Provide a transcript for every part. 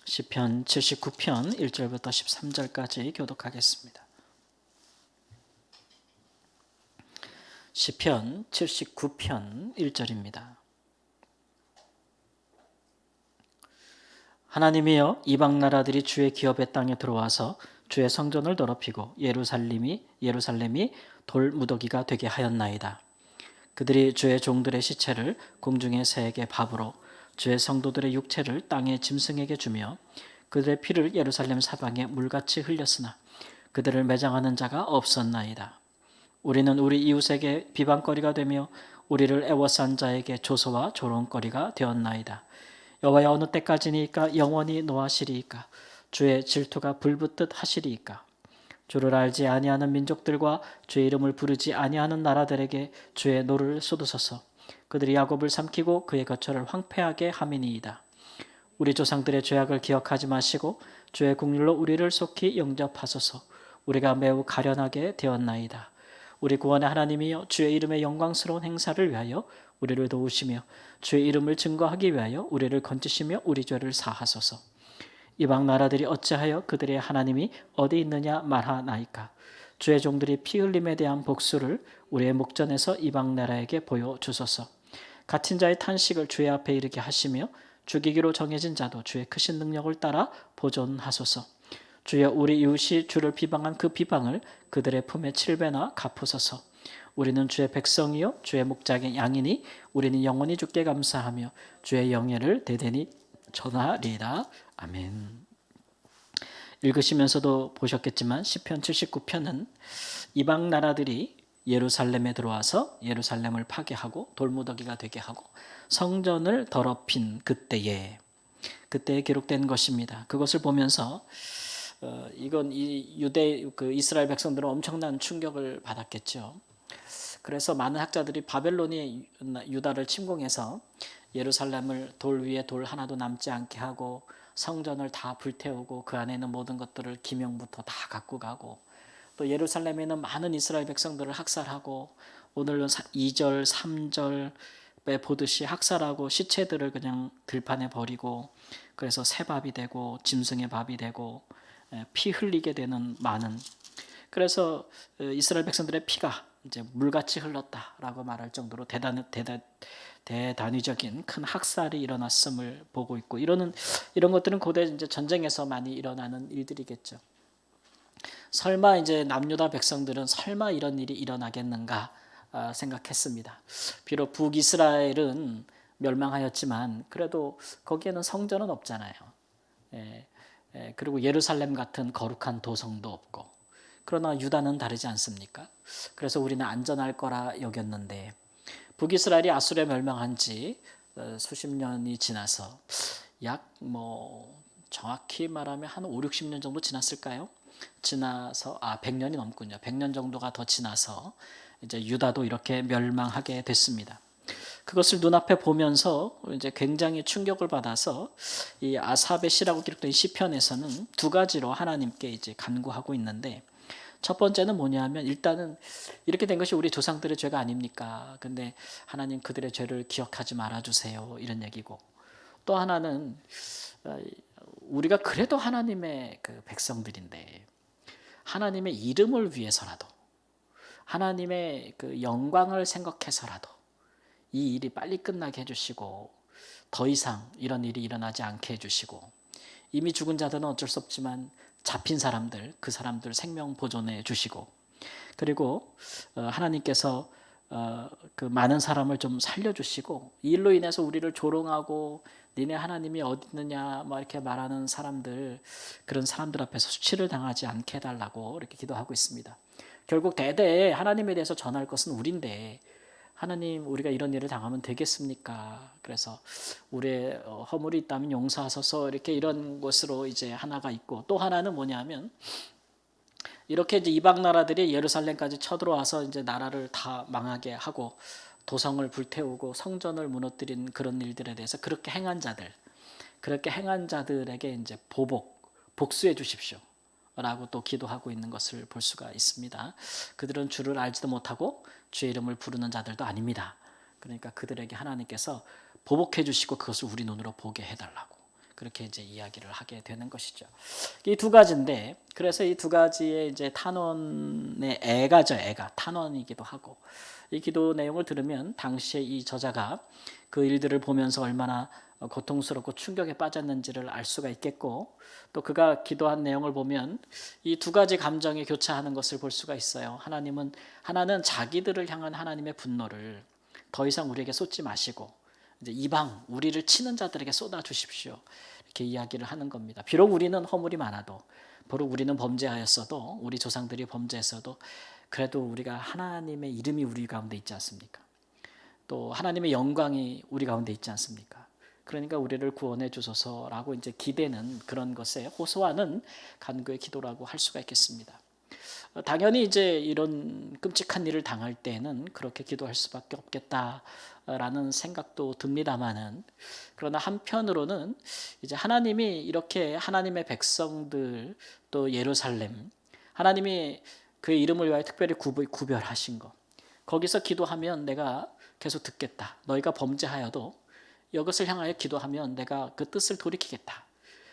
시편 79편 1절부터 13절까지 교독하겠습니다. 시편 79편 1절입니다. 하나님이여, 이방 나라들이 주의 기업의 땅에 들어와서 주의 성전을 더럽히고 예루살렘이 돌무더기가 되게 하였나이다. 그들이 주의 종들의 시체를 공중의 새에게 밥으로, 주의 성도들의 육체를 땅의 짐승에게 주며 그들의 피를 예루살렘 사방에 물같이 흘렸으나 그들을 매장하는 자가 없었나이다. 우리는 우리 이웃에게 비방거리가 되며 우리를 애워싼 자에게 조소와 조롱거리가 되었나이다. 여호와여, 어느 때까지니까 영원히 노하시리이까? 주의 질투가 불붙듯 하시리이까? 주를 알지 아니하는 민족들과 주의 이름을 부르지 아니하는 나라들에게 주의 노를 쏟으소서. 그들이 야곱을 삼키고 그의 거처를 황폐하게 함이니이다. 우리 조상들의 죄악을 기억하지 마시고 주의 국률로 우리를 속히 영접하소서. 우리가 매우 가련하게 되었나이다. 우리 구원의 하나님이여, 주의 이름의 영광스러운 행사를 위하여 우리를 도우시며 주의 이름을 증거하기 위하여 우리를 건지시며 우리 죄를 사하소서. 이방 나라들이 어찌하여 그들의 하나님이 어디 있느냐 말하나이까? 주의 종들이 피 흘림에 대한 복수를 우리의 목전에서 이방 나라에게 보여주소서. 갇힌 자의 탄식을 주의 앞에 이르게 하시며 죽이기로 정해진 자도 주의 크신 능력을 따라 보존하소서. 주여, 우리 이웃이 주를 비방한 그 비방을 그들의 품에 7배나 갚으소서. 우리는 주의 백성이요 주의 목자의 양이니 우리는 영원히 주께 감사하며 주의 영예를 대대니 전하리이다. 아멘. 읽으시면서도 보셨겠지만 시편 79편은 이방 나라들이 예루살렘에 들어와서 예루살렘을 파괴하고 돌무더기가 되게 하고 성전을 더럽힌 그때에 기록된 것입니다. 그것을 보면서 이건 이스라엘 백성들은 엄청난 충격을 받았겠죠. 그래서 많은 학자들이 바벨론이 유다를 침공해서 예루살렘을 돌 위에 돌 하나도 남지 않게 하고 성전을 다 불태우고 그 안에 있는 모든 것들을 기명부터 다 갖고 가고 또 예루살렘에 있는 많은 이스라엘 백성들을 학살하고 오늘은 2절 3절에 보듯이 학살하고 시체들을 그냥 들판에 버리고 그래서 새밥이 되고 짐승의 밥이 되고 피 흘리게 되는 많은, 그래서 이스라엘 백성들의 피가 이제 물같이 흘렀다라고 말할 정도로 대단위적인 큰 학살이 일어났음을 보고 있고, 이런 것들은 고대 이제 전쟁에서 많이 일어나는 일들이겠죠. 설마 이제 남유다 백성들은 설마 이런 일이 일어나겠는가 생각했습니다. 비록 북이스라엘은 멸망하였지만 그래도 거기에는 성전은 없잖아요. 그리고 예루살렘 같은 거룩한 도성도 없고, 그러나 유다는 다르지 않습니까? 그래서 우리는 안전할 거라 여겼는데 북이스라엘이 아수르에 멸망한 지 수십 년이 지나서 정확히 말하면 한 5, 60년 정도 지났을까요? 지나서 100년이 넘군요. 100년 정도가 더 지나서 이제 유다도 이렇게 멸망하게 됐습니다. 그것을 눈앞에 보면서 이제 굉장히 충격을 받아서 이 아삽의 시라고 기록된 시편에서는 두 가지로 하나님께 이제 간구하고 있는데, 첫 번째는 뭐냐면 일단은 이렇게 된 것이 우리 조상들의 죄가 아닙니까? 근데 하나님 그들의 죄를 기억하지 말아주세요, 이런 얘기고, 또 하나는 우리가 그래도 하나님의 그 백성들인데 하나님의 이름을 위해서라도 하나님의 그 영광을 생각해서라도 이 일이 빨리 끝나게 해주시고 더 이상 이런 일이 일어나지 않게 해주시고, 이미 죽은 자들은 어쩔 수 없지만 잡힌 사람들, 그 사람들 생명 보존해 주시고, 그리고 하나님께서 그 많은 사람을 좀 살려주시고, 이 일로 인해서 우리를 조롱하고 니네 하나님이 어디 있느냐 막 이렇게 말하는 사람들, 그런 사람들 앞에서 수치를 당하지 않게 해달라고 이렇게 기도하고 있습니다. 결국 대대에 하나님에 대해서 전할 것은 우리인데 하나님, 우리가 이런 일을 당하면 되겠습니까? 그래서 우리의 허물이 있다면 용서하소서, 이렇게 이런 것으로 이제 하나가 있고, 또 하나는 뭐냐면 이렇게 이제 이방 나라들이 예루살렘까지 쳐들어와서 이제 나라를 다 망하게 하고 도성을 불태우고 성전을 무너뜨린 그런 일들에 대해서 그렇게 행한 자들에게 이제 복수해 주십시오 라고 또 기도하고 있는 것을 볼 수가 있습니다. 그들은 주를 알지도 못하고 주의 이름을 부르는 자들도 아닙니다. 그러니까 그들에게 하나님께서 보복해 주시고 그것을 우리 눈으로 보게 해달라고, 그렇게 이제 이야기를 하게 되는 것이죠. 이 두 가지인데, 그래서 이 두 가지의 이제 탄원의 애가 탄원이기도 하고, 이 기도 내용을 들으면 당시에 이 저자가 그 일들을 보면서 얼마나 고통스럽고 충격에 빠졌는지를 알 수가 있겠고, 또 그가 기도한 내용을 보면 이 두 가지 감정이 교차하는 것을 볼 수가 있어요. 하나는 자기들을 향한 하나님의 분노를 더 이상 우리에게 쏟지 마시고 이제 이방 우리를 치는 자들에게 쏟아 주십시오. 이렇게 이야기를 하는 겁니다. 비록 우리는 허물이 많아도, 비록 우리는 범죄하였어도, 우리 조상들이 범죄했어도 그래도 우리가 하나님의 이름이 우리 가운데 있지 않습니까? 또 하나님의 영광이 우리 가운데 있지 않습니까? 그러니까 우리를 구원해 주소서라고 이제 기대는 그런 것에 호소하는 간구의 기도라고 할 수가 있겠습니다. 당연히 이제 이런 끔찍한 일을 당할 때는 그렇게 기도할 수밖에 없겠다라는 생각도 듭니다만은, 그러나 한편으로는 이제 하나님이 이렇게 하나님의 백성들 또 예루살렘, 하나님이 그의 이름을 위하여 특별히 구별하신 것, 거기서 기도하면 내가 계속 듣겠다. 너희가 범죄하여도 이것을 향하여 기도하면 내가 그 뜻을 돌이키겠다.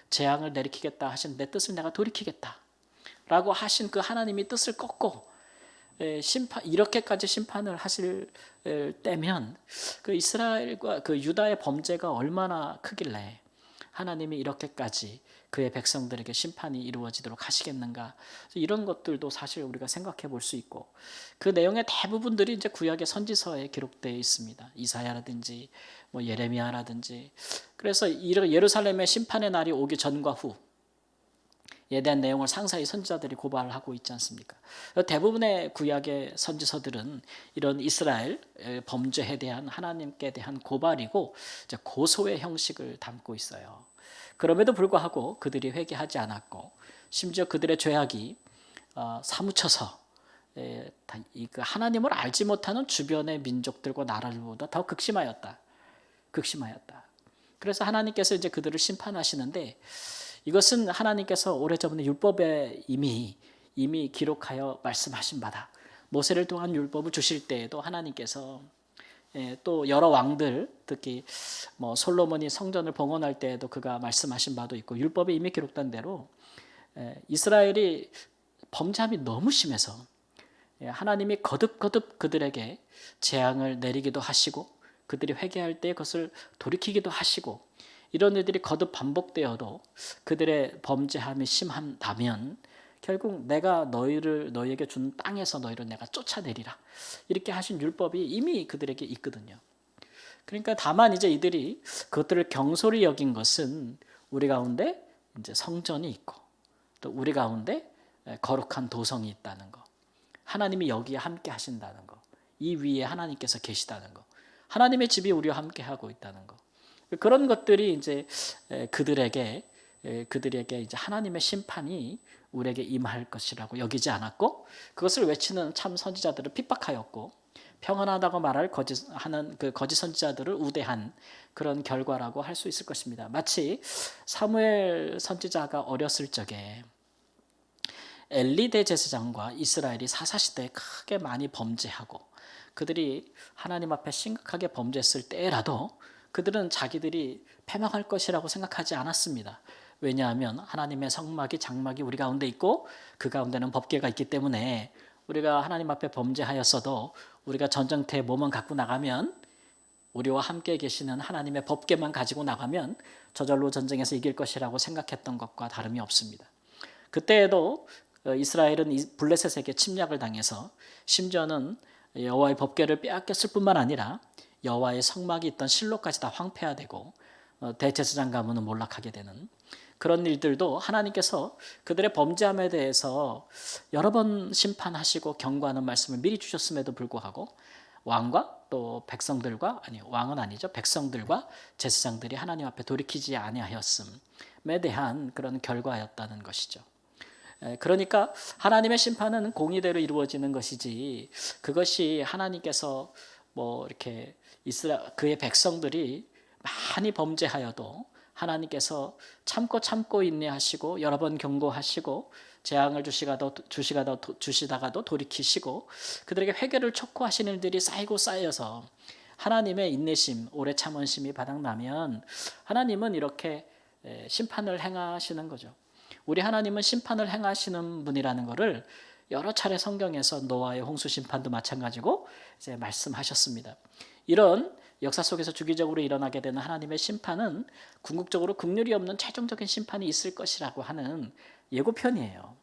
재앙을 내리키겠다 하신 내 뜻을 내가 돌이키겠다 라고 하신 그 하나님이 뜻을 꺾고 이렇게까지 심판을 하실 때면 그 이스라엘과 그 유다의 범죄가 얼마나 크길래 하나님이 이렇게까지 그의 백성들에게 심판이 이루어지도록 하시겠는가, 이런 것들도 사실 우리가 생각해 볼 수 있고, 그 내용의 대부분들이 이제 구약의 선지서에 기록되어 있습니다. 이사야라든지 뭐 예레미야라든지. 그래서 예루살렘의 심판의 날이 오기 전과 후에 대한 내용을 상세히 선지자들이 고발하고 있지 않습니까? 대부분의 구약의 선지서들은 이런 이스라엘 범죄에 대한 하나님께 대한 고발이고 이제 고소의 형식을 담고 있어요. 그럼에도 불구하고 그들이 회개하지 않았고, 심지어 그들의 죄악이 사무쳐서 하나님을 알지 못하는 주변의 민족들과 나라들보다 더 극심하였다. 그래서 하나님께서 이제 그들을 심판하시는데, 이것은 하나님께서 오래전에 율법에 이미 기록하여 말씀하신 바다. 모세를 통한 율법을 주실 때에도 하나님께서 또 여러 왕들, 특히 뭐 솔로몬이 성전을 봉헌할 때에도 그가 말씀하신 바도 있고, 율법에 이미 기록된 대로 이스라엘이 범죄함이 너무 심해서 하나님이 거듭 그들에게 재앙을 내리기도 하시고, 그들이 회개할 때 그것을 돌이키기도 하시고, 이런 일들이 거듭 반복되어도 그들의 범죄함이 심한다면 결국 내가 너희에게 준 땅에서 너희를 내가 쫓아내리라, 이렇게 하신 율법이 이미 그들에게 있거든요. 그러니까 다만 이제 이들이 그것들을 경솔히 여긴 것은 우리 가운데 이제 성전이 있고, 또 우리 가운데 거룩한 도성이 있다는 거, 하나님이 여기에 함께 하신다는 거, 이 위에 하나님께서 계시다는 거, 하나님의 집이 우리와 함께 하고 있다는 거, 그런 것들이 이제 그들에게 이제 하나님의 심판이 우리에게 임할 것이라고 여기지 않았고, 그것을 외치는 참 선지자들을 핍박하였고, 평안하다고 말할 하는 그 거짓 선지자들을 우대한 그런 결과라고 할 수 있을 것입니다. 마치 사무엘 선지자가 어렸을 적에 엘리 대제사장과 이스라엘이 사사시대에 크게 많이 범죄하고 그들이 하나님 앞에 심각하게 범죄했을 때라도 그들은 자기들이 패망할 것이라고 생각하지 않았습니다. 왜냐하면 하나님의 장막이 우리 가운데 있고 그 가운데는 법궤가 있기 때문에 우리가 하나님 앞에 범죄하였어도 우리가 전쟁터에 몸은 갖고 나가면, 우리와 함께 계시는 하나님의 법궤만 가지고 나가면 저절로 전쟁에서 이길 것이라고 생각했던 것과 다름이 없습니다. 그때에도 이스라엘은 블레셋에게 침략을 당해서 심지어는 여호와의 법궤를 빼앗겼을 뿐만 아니라 여호와의 성막이 있던 실로까지 다 황폐화되고 대제사장 가문은 몰락하게 되는 그런 일들도 하나님께서 그들의 범죄함에 대해서 여러 번 심판하시고 경고하는 말씀을 미리 주셨음에도 불구하고 왕과 또 백성들과, 왕은 아니죠, 백성들과 제사장들이 하나님 앞에 돌이키지 아니하였음에 대한 그런 결과였다는 것이죠. 그러니까 하나님의 심판은 공의대로 이루어지는 것이지, 그것이 하나님께서 뭐 이렇게 그의 백성들이 많이 범죄하여도 하나님께서 참고 인내하시고 여러 번 경고하시고 재앙을 주시다가도 돌이키시고 그들에게 회개를 촉구하시는 일들이 쌓여서 하나님의 인내심, 오래 참으심이 바닥나면 하나님은 이렇게 심판을 행하시는 거죠. 우리 하나님은 심판을 행하시는 분이라는 것을 여러 차례 성경에서 노아의 홍수 심판도 마찬가지고 이제 말씀하셨습니다. 이런 역사 속에서 주기적으로 일어나게 되는 하나님의 심판은 궁극적으로 긍휼이 없는 최종적인 심판이 있을 것이라고 하는 예고편이에요.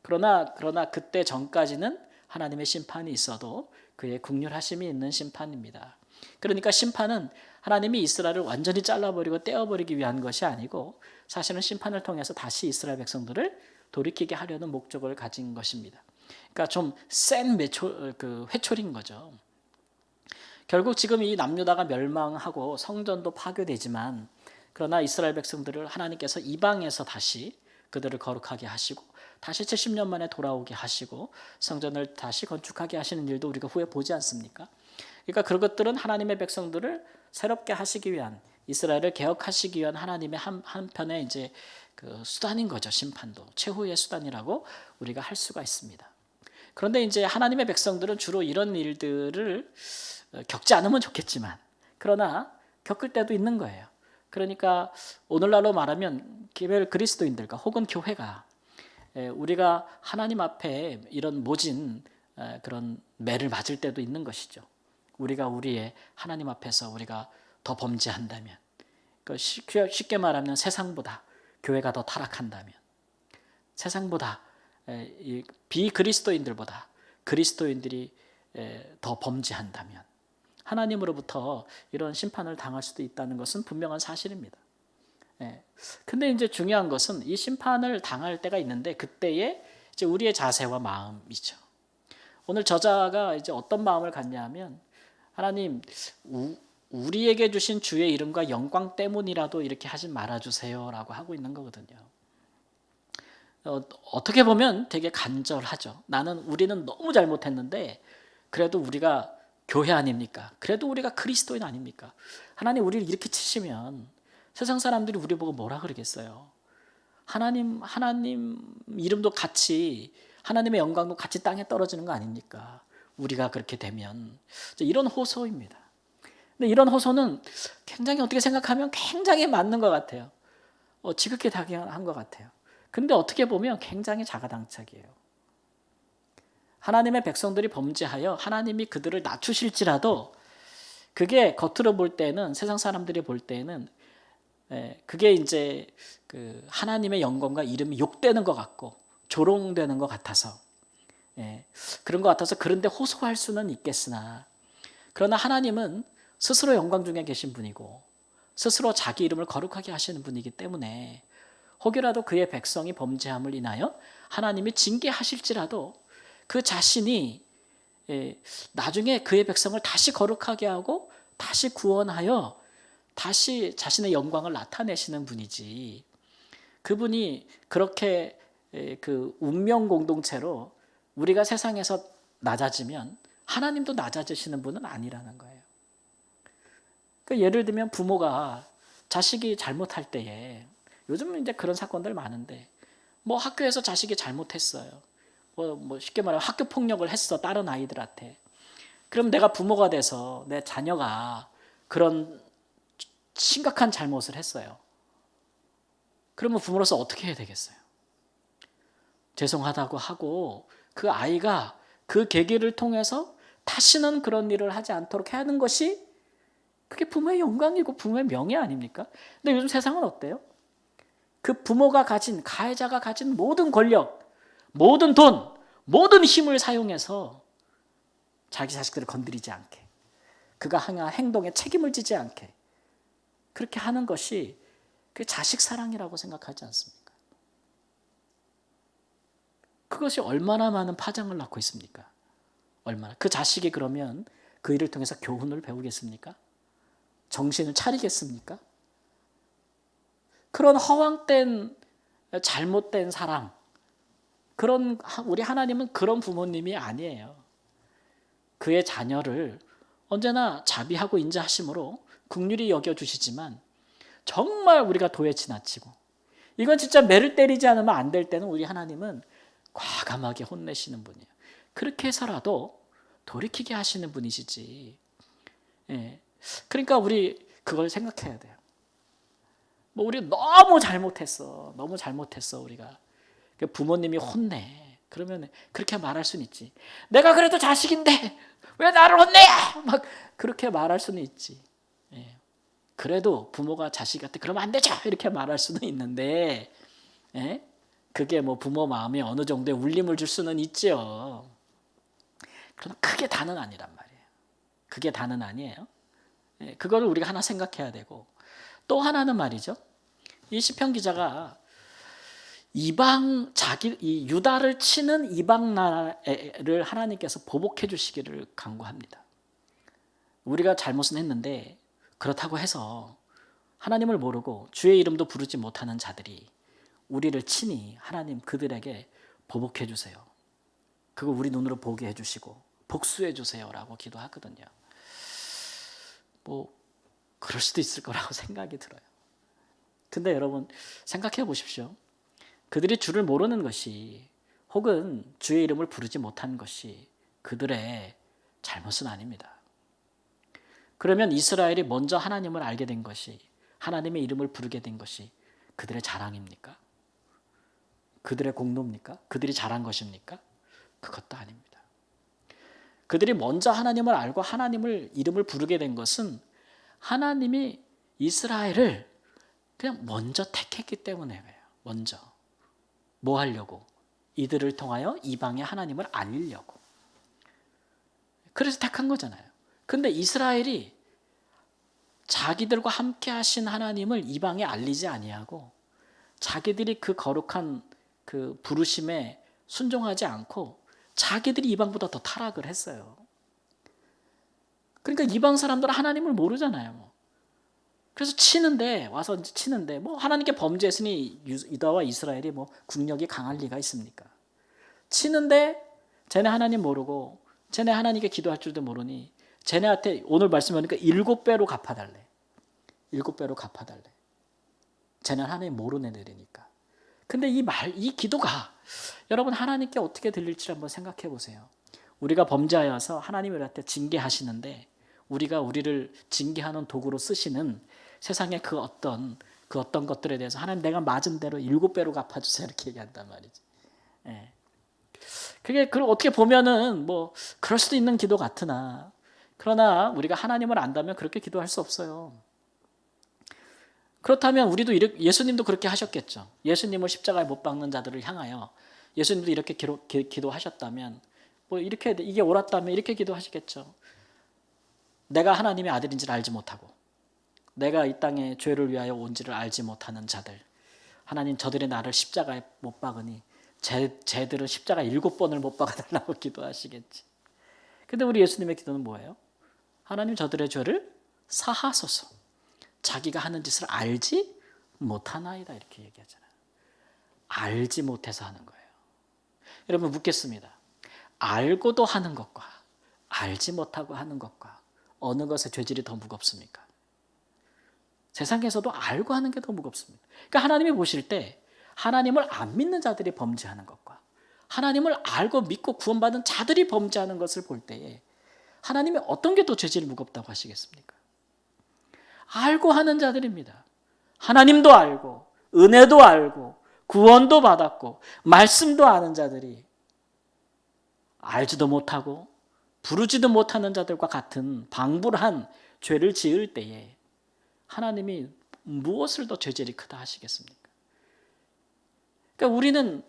그러나 그때 전까지는 하나님의 심판이 있어도 그의 긍휼하심이 있는 심판입니다. 그러니까 심판은 하나님이 이스라엘을 완전히 잘라버리고 떼어버리기 위한 것이 아니고 사실은 심판을 통해서 다시 이스라엘 백성들을 돌이키게 하려는 목적을 가진 것입니다. 그러니까 좀 센 회초리인 거죠. 결국 지금 이 남유다가 멸망하고 성전도 파괴되지만 그러나 이스라엘 백성들을 하나님께서 이방에서 다시 그들을 거룩하게 하시고 다시 70년 만에 돌아오게 하시고 성전을 다시 건축하게 하시는 일도 우리가 후에 보지 않습니까? 그러니까 그런 것들은 하나님의 백성들을 새롭게 하시기 위한 이스라엘을 개혁하시기 위한 하나님의 한편의 이제 그 수단인 거죠. 심판도 최후의 수단이라고 우리가 할 수가 있습니다. 그런데 이제 하나님의 백성들은 주로 이런 일들을 겪지 않으면 좋겠지만 그러나 겪을 때도 있는 거예요. 그러니까 오늘날로 말하면 개별 그리스도인들과 혹은 교회가 우리가 하나님 앞에 이런 모진 그런 매를 맞을 때도 있는 것이죠. 우리가 우리의 하나님 앞에서 우리가 더 범죄한다면 쉽게 말하면 세상보다 교회가 더 타락한다면 세상보다 비그리스도인들보다 그리스도인들이 더 범죄한다면 하나님으로부터 이런 심판을 당할 수도 있다는 것은 분명한 사실입니다. 근데 이제 중요한 것은 이 심판을 당할 때가 있는데 그때의 이제 우리의 자세와 마음이죠. 오늘 저자가 이제 어떤 마음을 갖냐면 하나님 우리에게 주신 주의 이름과 영광 때문이라도 이렇게 하지 말아주세요라고 하고 있는 거거든요. 어떻게 보면 되게 간절하죠. 우리는 너무 잘못했는데 그래도 우리가 교회 아닙니까? 그래도 우리가 그리스도인 아닙니까? 하나님 우리를 이렇게 치시면 세상 사람들이 우리 보고 뭐라 그러겠어요? 하나님 이름도 같이 하나님의 영광도 같이 땅에 떨어지는 거 아닙니까? 우리가 그렇게 되면 이런 호소입니다. 근데 이런 호소는 굉장히 어떻게 생각하면 굉장히 맞는 것 같아요. 지극히 당연한 것 같아요. 근데 어떻게 보면 굉장히 자가당착이에요. 하나님의 백성들이 범죄하여 하나님이 그들을 낮추실지라도 그게 겉으로 볼 때는 세상 사람들이 볼 때는 그게 이제 그 하나님의 영광과 이름이 욕되는 것 같고 조롱되는 것 같아서 그런 것 같아서 그런데 호소할 수는 있겠으나 그러나 하나님은 스스로 영광 중에 계신 분이고 스스로 자기 이름을 거룩하게 하시는 분이기 때문에 혹여라도 그의 백성이 범죄함을 인하여 하나님이 징계하실지라도 그 자신이 나중에 그의 백성을 다시 거룩하게 하고 다시 구원하여 다시 자신의 영광을 나타내시는 분이지 그분이 그렇게 그 운명 공동체로 우리가 세상에서 낮아지면 하나님도 낮아지시는 분은 아니라는 거예요. 그러니까 예를 들면 부모가 자식이 잘못할 때에 요즘은 이제 그런 사건들 많은데 뭐 학교에서 자식이 잘못했어요. 뭐 쉽게 말하면 학교 폭력을 했어 다른 아이들한테. 그럼 내가 부모가 돼서 내 자녀가 그런 심각한 잘못을 했어요. 그러면 부모로서 어떻게 해야 되겠어요? 죄송하다고 하고 그 아이가 그 계기를 통해서 다시는 그런 일을 하지 않도록 해야 하는 것이 그게 부모의 영광이고 부모의 명예 아닙니까? 근데 요즘 세상은 어때요? 그 부모가 가진 가해자가 가진 모든 권력, 모든 돈, 모든 힘을 사용해서 자기 자식들을 건드리지 않게 그가 행한 행동에 책임을 지지 않게 그렇게 하는 것이 그 자식 사랑이라고 생각하지 않습니까? 그것이 얼마나 많은 파장을 낳고 있습니까? 얼마나 그 자식이 그러면 그 일을 통해서 교훈을 배우겠습니까? 정신을 차리겠습니까? 그런 허황된 잘못된 사랑 그런 우리 하나님은 그런 부모님이 아니에요. 그의 자녀를 언제나 자비하고 인자하심으로 긍휼히 여겨주시지만 정말 우리가 도에 지나치고 이건 진짜 매를 때리지 않으면 안 될 때는 우리 하나님은 과감하게 혼내시는 분이에요. 그렇게 해서라도 돌이키게 하시는 분이시지. 그러니까 우리 그걸 생각해야 돼요. 뭐 우리 너무 잘못했어. 너무 잘못했어 우리가. 부모님이 혼내. 그러면 그렇게 말할 수는 있지. 내가 그래도 자식인데 왜 나를 혼내? 막 그렇게 말할 수는 있지. 예. 그래도 부모가 자식한테 그러면 안 되죠. 이렇게 말할 수는 있는데, 예? 그게 뭐 부모 마음에 어느 정도의 울림을 줄 수는 있죠. 그러나 그게 다는 아니란 말이에요. 그게 다는 아니에요. 예, 그거를 우리가 하나 생각해야 되고, 또 하나는 말이죠. 이 시편 기자가 이 유다를 치는 이방 나라를 하나님께서 보복해 주시기를 간구합니다. 우리가 잘못은 했는데 그렇다고 해서 하나님을 모르고 주의 이름도 부르지 못하는 자들이 우리를 치니 하나님 그들에게 보복해 주세요. 그거 우리 눈으로 보게 해주시고 복수해 주세요라고 기도하거든요. 뭐 그럴 수도 있을 거라고 생각이 들어요. 근데 여러분 생각해 보십시오. 그들이 주를 모르는 것이 혹은 주의 이름을 부르지 못한 것이 그들의 잘못은 아닙니다. 그러면 이스라엘이 먼저 하나님을 알게 된 것이, 하나님의 이름을 부르게 된 것이 그들의 자랑입니까? 그들의 공로입니까? 그들이 잘한 것입니까? 그것도 아닙니다. 그들이 먼저 하나님을 알고 하나님을 이름을 부르게 된 것은 하나님이 이스라엘을 그냥 먼저 택했기 때문에 그래요. 먼저. 뭐 하려고? 이들을 통하여 이방의 하나님을 알리려고. 그래서 택한 거잖아요. 근데 이스라엘이 자기들과 함께 하신 하나님을 이방에 알리지 아니하고 자기들이 그 거룩한 그 부르심에 순종하지 않고 자기들이 이방보다 더 타락을 했어요. 그러니까 이방 사람들은 하나님을 모르잖아요. 그래서 와서 치는데 뭐 하나님께 범죄했으니 유다와 이스라엘이 뭐 국력이 강할 리가 있습니까? 치는데 쟤네 하나님 모르고 쟤네 하나님께 기도할 줄도 모르니 쟤네한테 오늘 말씀하니까 7배로 갚아달래. 7배로 갚아달래. 쟤네 하나님 모르는 애들이니까. 근데 이 기도가 여러분 하나님께 어떻게 들릴지 한번 생각해 보세요. 우리가 범죄하여서 하나님이 우리한테 징계하시는데 우리가 우리를 징계하는 도구로 쓰시는 세상의 그 어떤 것들에 대해서 하나님 내가 맞은 대로 7배로 갚아주세요 이렇게 얘기한단 말이지. 예. 그걸 어떻게 보면은 뭐 그럴 수도 있는 기도 같으나 그러나 우리가 하나님을 안다면 그렇게 기도할 수 없어요. 그렇다면 우리도 예수님도 그렇게 하셨겠죠. 예수님을 십자가에 못 박는 자들을 향하여 예수님도 이렇게 기도하셨다면 뭐 이렇게 이게 옳았다면 이렇게 기도하시겠죠. 내가 하나님의 아들인지를 알지 못하고 내가 이 땅에 죄를 위하여 온지를 알지 못하는 자들 하나님 저들이 나를 십자가에 못 박으니 쟤들은 십자가 7번을 못 박아달라고 기도하시겠지. 근데 우리 예수님의 기도는 뭐예요? 하나님 저들의 죄를 사하소서. 자기가 하는 짓을 알지 못하나이다 이렇게 얘기하잖아요. 알지 못해서 하는 거예요. 여러분 묻겠습니다. 알고도 하는 것과 알지 못하고 하는 것과 어느 것의 죄질이 더 무겁습니까? 세상에서도 알고 하는 게 더 무겁습니다. 그러니까 하나님이 보실 때 하나님을 안 믿는 자들이 범죄하는 것과 하나님을 알고 믿고 구원받은 자들이 범죄하는 것을 볼 때에 하나님이 어떤 게 더 죄질이 무겁다고 하시겠습니까? 알고 하는 자들입니다. 하나님도 알고 은혜도 알고 구원도 받았고 말씀도 아는 자들이 알지도 못하고 부르지도 못하는 자들과 같은 방불한 죄를 지을 때에 하나님이 무엇을 더 죄질이 크다 하시겠습니까? 그러니까 우리는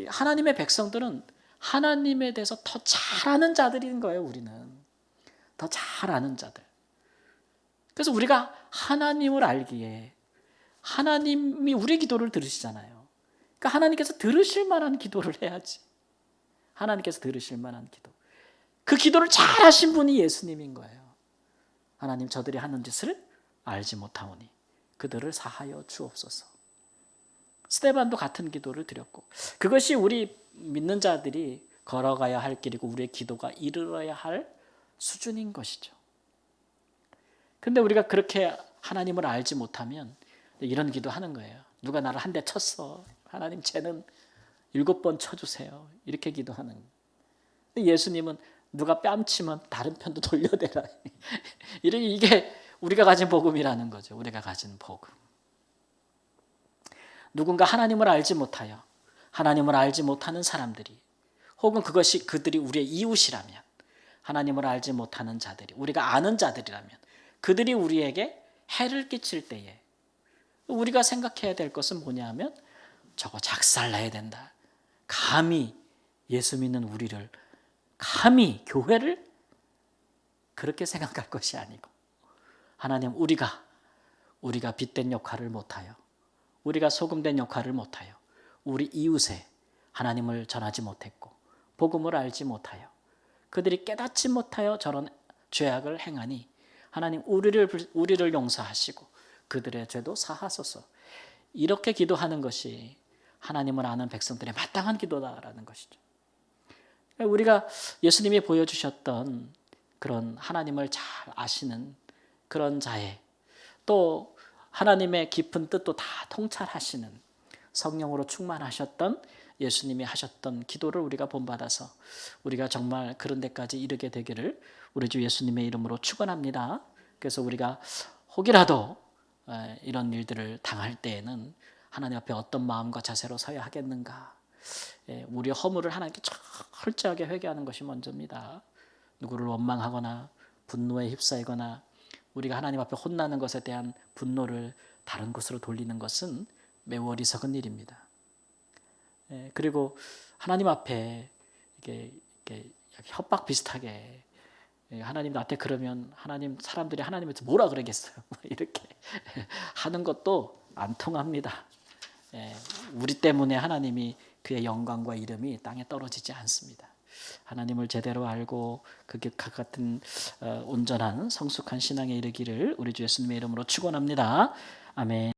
하나님의 백성들은 하나님에 대해서 더 잘 아는 자들인 거예요. 우리는 더 잘 아는 자들. 그래서 우리가 하나님을 알기에 하나님이 우리 기도를 들으시잖아요. 그러니까 하나님께서 들으실 만한 기도를 해야지. 하나님께서 들으실 만한 기도. 그 기도를 잘 하신 분이 예수님인 거예요. 하나님 저들이 하는 짓을 알지 못하오니 그들을 사하여 주옵소서. 스데반도 같은 기도를 드렸고 그것이 우리 믿는 자들이 걸어가야 할 길이고 우리의 기도가 이르러야 할 수준인 것이죠. 근데 우리가 그렇게 하나님을 알지 못하면 이런 기도하는 거예요. 누가 나를 한 대 쳤어. 하나님 쟤는 7번 쳐주세요. 이렇게 기도하는 거예요. 근데 예수님은 누가 뺨치면 다른 편도 돌려대라. 이게 우리가 가진 복음이라는 거죠. 우리가 가진 복음. 누군가 하나님을 알지 못하여 하나님을 알지 못하는 사람들이, 혹은 그것이 그들이 우리의 이웃이라면, 하나님을 알지 못하는 자들이, 우리가 아는 자들이라면 그들이 우리에게 해를 끼칠 때에 우리가 생각해야 될 것은 뭐냐면, 저거 작살나야 된다. 감히 예수 믿는 우리를, 감히 교회를 그렇게 생각할 것이 아니고, 하나님, 우리가 빛된 역할을 못하여, 우리가 소금된 역할을 못하여, 우리 이웃에 하나님을 전하지 못했고 복음을 알지 못하여 그들이 깨닫지 못하여 저런 죄악을 행하니 하나님, 우리를 용서하시고 그들의 죄도 사하소서. 이렇게 기도하는 것이 하나님을 아는 백성들의 마땅한 기도다라는 것이죠. 우리가 예수님이 보여주셨던 그런 하나님을 잘 아시는 그런 자의, 또 하나님의 깊은 뜻도 다 통찰하시는 성령으로 충만하셨던 예수님이 하셨던 기도를 우리가 본받아서 우리가 정말 그런 데까지 이르게 되기를 우리 주 예수님의 이름으로 축원합니다. 그래서 우리가 혹이라도 이런 일들을 당할 때에는 하나님 앞에 어떤 마음과 자세로 서야 하겠는가, 우리의 허물을 하나님께 철저하게 회개하는 것이 먼저입니다. 누구를 원망하거나 분노에 휩싸이거나 우리가 하나님 앞에 혼나는 것에 대한 분노를 다른 곳으로 돌리는 것은 매우 어리석은 일입니다. 그리고 하나님 앞에 이렇게 협박 비슷하게, 하나님 나한테 그러면 하나님, 사람들이 하나님한테 뭐라 그러겠어요, 이렇게 하는 것도 안 통합니다. 우리 때문에 하나님이, 그의 영광과 이름이 땅에 떨어지지 않습니다. 하나님을 제대로 알고 그게 같은 온전한 성숙한 신앙에 이르기를 우리 주 예수님의 이름으로 축원합니다. 아멘.